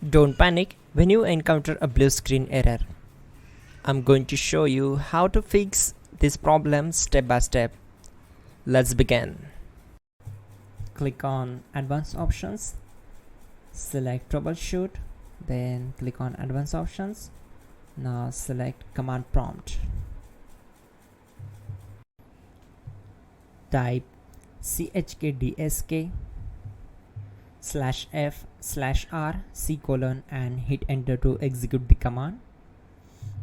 Don't panic when you encounter a blue screen error. I'm going to show you how to fix this problem step by step. Let's begin. Click on Advanced Options, select Troubleshoot, then click on Advanced Options. Now select Command Prompt. Type chkdsk/f/r/c: and hit enter to execute the command.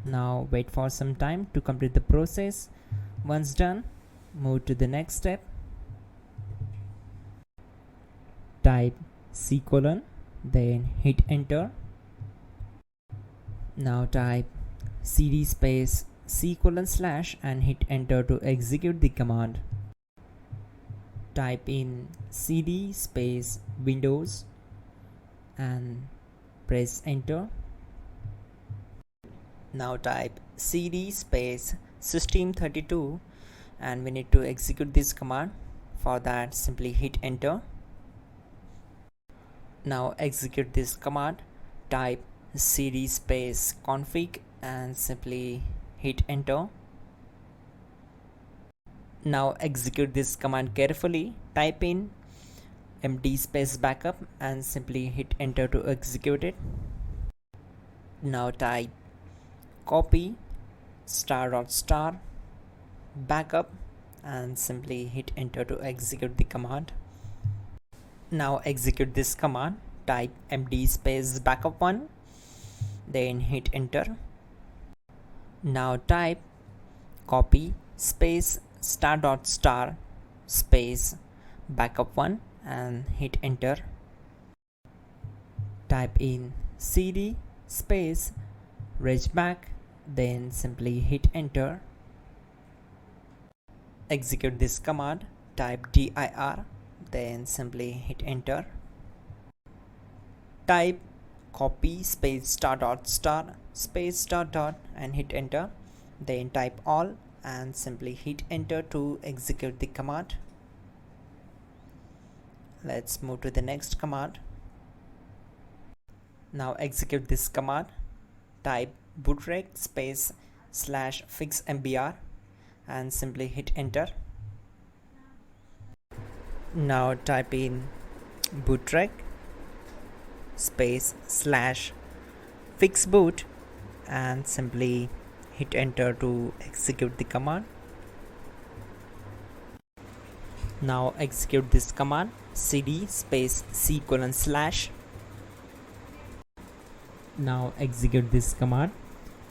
Now wait for some time to complete the process. Once done, move to the next step. Type c:, then hit enter. Now type cd space c:/ and hit enter to execute the command. Type in cd space Windows and press enter. Now type cd space system32 and we need to execute this command. For that, simply hit enter. Now execute this command. Type cd space config and simply hit enter. Now execute this command carefully. Type in md space backup and simply hit enter to execute it. Now type copy *** backup and simply hit enter to execute the command. Now execute this command. Type md space backup1, then hit enter. Now type copy space *** space backup1 and hit enter. Type in cd space regback, then simply hit enter. Execute this command. Type dir, then simply hit enter. Type copy space *** space ... and hit enter. Then type all and simply hit enter to execute the command. Let's move to the next command. Now execute this command. Type bootrec space /fixmbr and simply hit enter. Now type in bootrec space /fixboot and simply hit enter to execute the command. Now execute this command. cd space c:/. Now execute this command.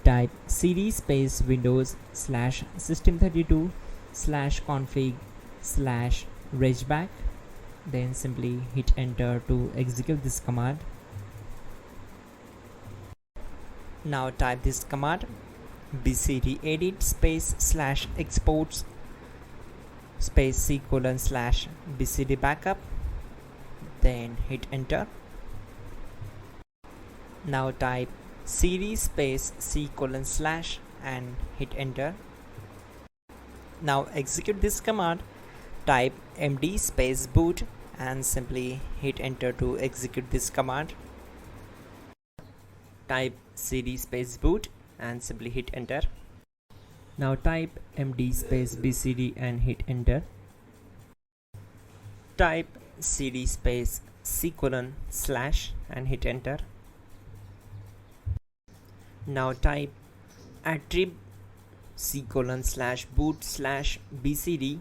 Type cd space Windows /system32 /config /regback, then simply hit enter to execute this command. Now type this command bcdedit space /exports space c:/ bcd backup, then hit enter. Now type cd space c:/ and hit enter. Now execute this command. Type md space boot and simply hit enter to execute this command. Type cd space boot and simply hit enter. Now type md space bcd and hit enter. Type cd space c:/ and hit enter. Now type attrib c:/boot /bcd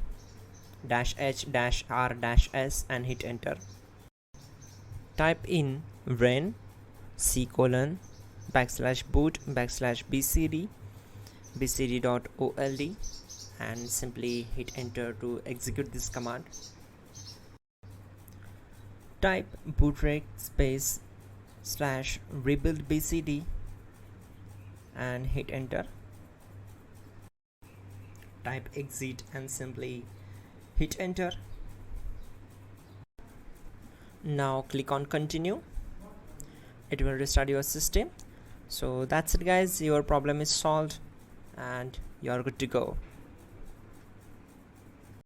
-h-r-s and hit enter. Type in ren c:/boot /bcd bcd.old and simply hit enter to execute this command. Type bootrec space /rebuildbcd and hit enter. Type exit and simply hit enter. Now click on continue. It will restart your system. So that's it guys, your problem is solved and you're good to go.